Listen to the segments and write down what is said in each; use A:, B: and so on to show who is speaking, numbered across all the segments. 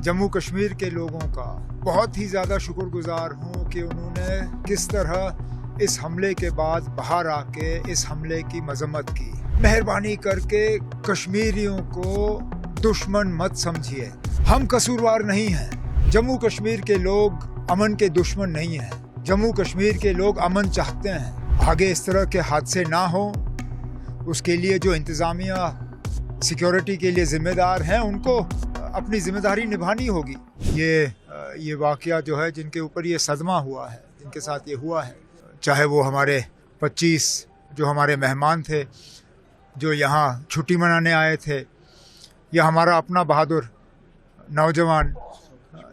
A: जम्मू कश्मीर के लोगों का बहुत ही ज़्यादा शुक्रगुजार हूँ कि उन्होंने किस तरह इस हमले के बाद बाहर आके इस हमले की मजम्मत की। मेहरबानी करके कश्मीरियों को दुश्मन मत समझिए, हम कसूरवार नहीं हैं। जम्मू कश्मीर के लोग अमन के दुश्मन नहीं हैं। जम्मू कश्मीर के लोग अमन चाहते हैं। आगे इस तरह के हादसे ना हो, उसके लिए जो इंतज़ामिया सिक्योरिटी के लिए ज़िम्मेदार हैं उनको अपनी ज़िम्मेदारी निभानी होगी। ये वाक़या जो है, जिनके ऊपर ये सदमा हुआ है, जिनके साथ ये हुआ है, चाहे वो हमारे 25 जो हमारे मेहमान थे जो यहाँ छुट्टी मनाने आए थे, या हमारा अपना बहादुर नौजवान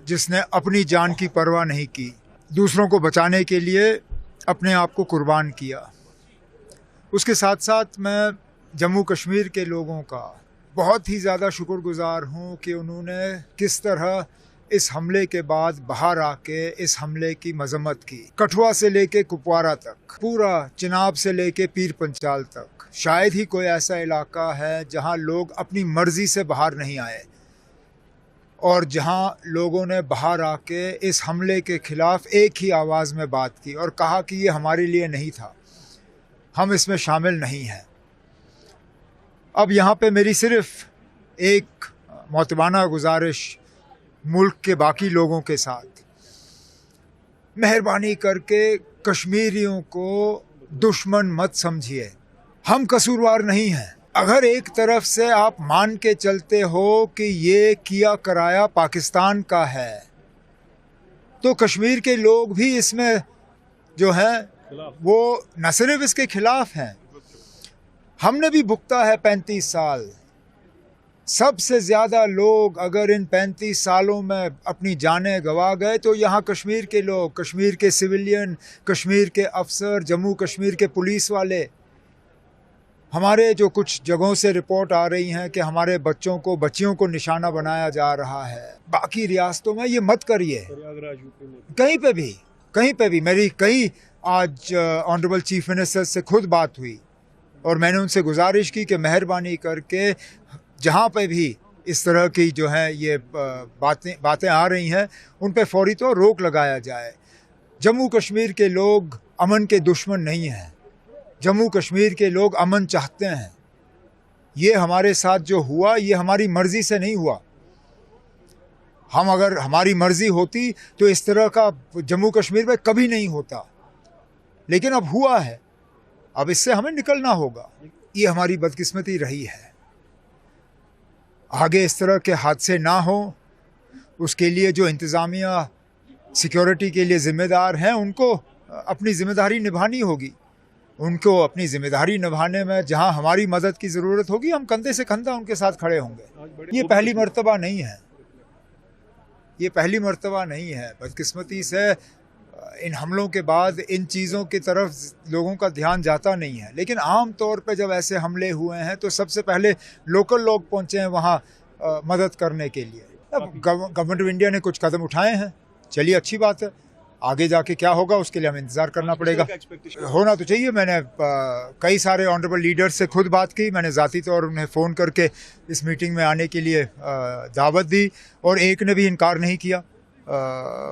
A: जिसने अपनी जान की परवाह नहीं की, दूसरों को बचाने के लिए अपने आप को कुर्बान किया। उसके साथ साथ मैं जम्मू कश्मीर के लोगों का बहुत ही ज़्यादा शुक्रगुजार हूँ कि उन्होंने किस तरह इस हमले के बाद बाहर आके इस हमले की मजम्मत की। कठुआ से लेके कुपवारा तक, पूरा चिनाब से लेके पीर पंचाल तक, शायद ही कोई ऐसा इलाका है जहाँ लोग अपनी मर्जी से बाहर नहीं आए, और जहाँ लोगों ने बाहर आके इस हमले के ख़िलाफ़ एक ही आवाज़ में बात की और कहा कि ये हमारे लिए नहीं था, हम इसमें शामिल नहीं हैं। अब यहाँ पे मेरी सिर्फ एक मोतबाना गुजारिश मुल्क के बाकी लोगों के साथ, मेहरबानी करके कश्मीरियों को दुश्मन मत समझिए, हम कसूरवार नहीं हैं। अगर एक तरफ से आप मान के चलते हो कि ये किया कराया पाकिस्तान का है, तो कश्मीर के लोग भी इसमें जो है वो न सिर्फ इसके खिलाफ हैं, हमने भी भुगता है 35 साल। सबसे ज़्यादा लोग अगर इन 35 सालों में अपनी जानें गंवा गए तो यहाँ कश्मीर के लोग, कश्मीर के सिविलियन, कश्मीर के अफसर, जम्मू कश्मीर के पुलिस वाले। हमारे जो कुछ जगहों से रिपोर्ट आ रही हैं कि हमारे बच्चों को, बच्चियों को निशाना बनाया जा रहा है। बाकी रियासतों में ये मत करिए, कहीं पे भी। मेरी कई आज ऑनरेबल चीफ मिनिस्टर से खुद बात हुई और मैंने उनसे गुजारिश की कि मेहरबानी करके जहाँ पे भी इस तरह की जो है ये बातें आ रही हैं, उन पे फौरी तौर रोक लगाया जाए। जम्मू कश्मीर के लोग अमन के दुश्मन नहीं हैं। जम्मू कश्मीर के लोग अमन चाहते हैं। ये हमारे साथ जो हुआ, ये हमारी मर्ज़ी से नहीं हुआ। अगर हमारी मर्ज़ी होती तो इस तरह का जम्मू कश्मीर में कभी नहीं होता, लेकिन अब हुआ है, अब इससे हमें निकलना होगा। ये हमारी बदकिस्मती रही है। आगे इस तरह के हादसे ना हो, उसके लिए जो इंतज़ामिया सिक्योरिटी के लिए ज़िम्मेदार हैं उनको अपनी ज़िम्मेदारी निभानी होगी। उनको अपनी ज़िम्मेदारी निभाने में जहां हमारी मदद की ज़रूरत होगी, हम कंधे से कंधा उनके साथ खड़े होंगे। ये पहली मर्तबा नहीं है, ये पहली मर्तबा नहीं है। बदकिस्मती से इन हमलों के बाद इन चीज़ों की तरफ लोगों का ध्यान जाता नहीं है, लेकिन आम तौर पे जब ऐसे हमले हुए हैं तो सबसे पहले लोकल लोग पहुंचे हैं वहाँ मदद करने के लिए। अब गवर्नमेंट ऑफ इंडिया ने कुछ कदम उठाए हैं, चलिए अच्छी बात है। आगे जाके क्या होगा उसके लिए हमें इंतज़ार करना पड़ेगा। होना तो चाहिए। मैंने कई सारे ऑनरेबल लीडर्स से खुद बात की, मैंने ज़ाती तौर उन्हें फ़ोन करके इस मीटिंग में आने के लिए दावत दी और एक ने भी इनकार नहीं किया।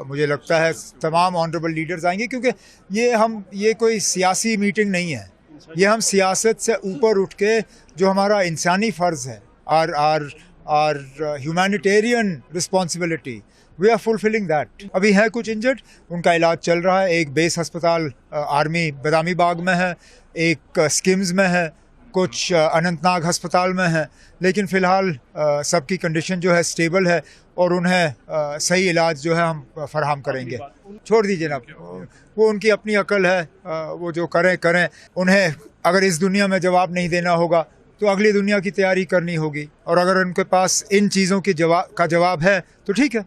A: मुझे लगता है तमाम ऑनरेबल लीडर्स आएंगे, क्योंकि ये कोई सियासी मीटिंग नहीं है। ये हम सियासत से ऊपर उठ के जो हमारा इंसानी फ़र्ज़ है, our humanitarian responsibility, we are fulfilling that. अभी है कुछ इंजर्ड, उनका इलाज चल रहा है। एक बेस अस्पताल आर्मी बदामी बाग में है, एक स्किम्स में है, कुछ अनंतनाग अस्पताल में है, लेकिन फ़िलहाल सबकी कंडीशन जो है स्टेबल है और उन्हें सही इलाज जो है हम फराहम करेंगे। छोड़ दीजिए ना, वो उनकी अपनी अकल है, वो जो करें। उन्हें अगर इस दुनिया में जवाब नहीं देना होगा तो अगली दुनिया की तैयारी करनी होगी, और अगर उनके पास इन चीज़ों की जवाब है तो ठीक है।